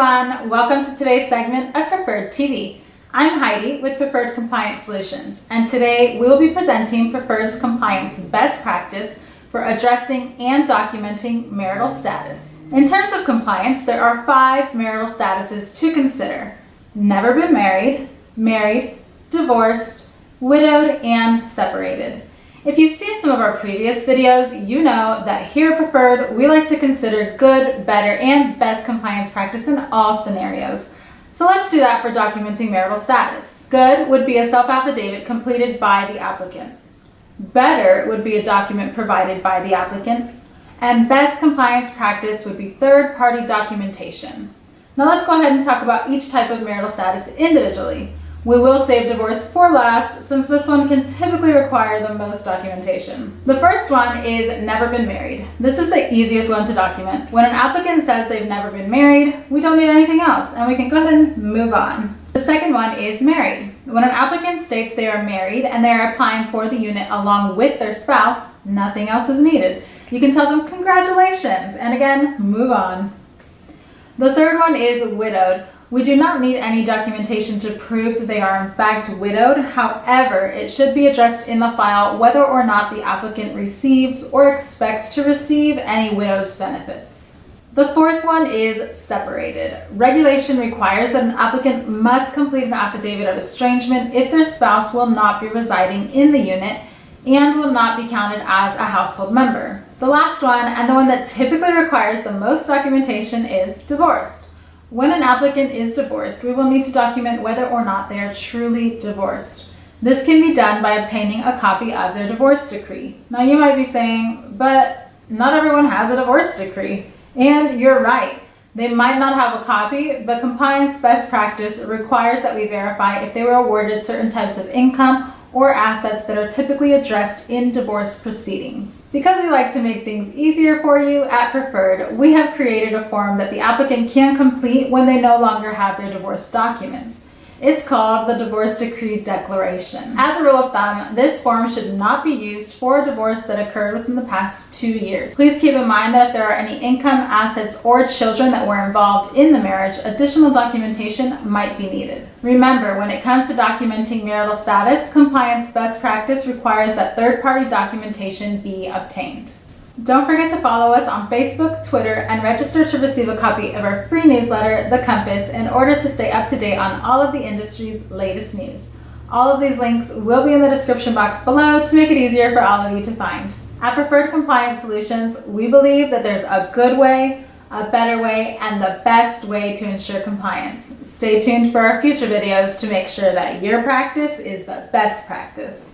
everyone, welcome to today's segment of Preferred TV. I'm Heidi with Preferred Compliance Solutions, and today we will be presenting Preferred's compliance best practice for addressing and documenting marital status. In terms of compliance, there are 5 marital statuses to consider: never been married, married, divorced, widowed, and separated. If you've seen some of our previous videos, you know that here at Preferred, we like to consider good, better, and best compliance practice in all scenarios. So let's do that for documenting marital status. Good would be a self-affidavit completed by the applicant. Better would be a document provided by the applicant. And best compliance practice would be third-party documentation. Now let's go ahead and talk about each type of marital status individually. We will save divorce for last, since this one can typically require the most documentation. The first one is never been married. This is the easiest one to document. When an applicant says they've never been married, we don't need anything else, and we can go ahead and move on. The second one is married. When an applicant states they are married and they are applying for the unit along with their spouse, nothing else is needed. You can tell them congratulations, and again, move on. The third one is widowed. We do not need any documentation to prove that they are in fact widowed. However, it should be addressed in the file whether or not the applicant receives or expects to receive any widow's benefits. The fourth one is separated. Regulation requires that an applicant must complete an affidavit of estrangement if their spouse will not be residing in the unit and will not be counted as a household member. The last one, and the one that typically requires the most documentation, is divorced. When an applicant is divorced, we will need to document whether or not they are truly divorced. This can be done by obtaining a copy of their divorce decree. Now you might be saying, but not everyone has a divorce decree. And you're right. They might not have a copy, but compliance best practice requires that we verify if they were awarded certain types of income or assets that are typically addressed in divorce proceedings. Because we like to make things easier for you at Preferred, we have created a form that the applicant can complete when they no longer have their divorce documents. It's called the Divorce Decree Declaration. As a rule of thumb, this form should not be used for a divorce that occurred within the past 2 years. Please keep in mind that if there are any income, assets, or children that were involved in the marriage, additional documentation might be needed. Remember, when it comes to documenting marital status, compliance best practice requires that third-party documentation be obtained. Don't forget to follow us on Facebook, Twitter, and register to receive a copy of our free newsletter, The Compass, in order to stay up to date on all of the industry's latest news. All of these links will be in the description box below to make it easier for all of you to find. At Preferred Compliance Solutions, we believe that there's a good way, a better way, and the best way to ensure compliance. Stay tuned for our future videos to make sure that your practice is the best practice.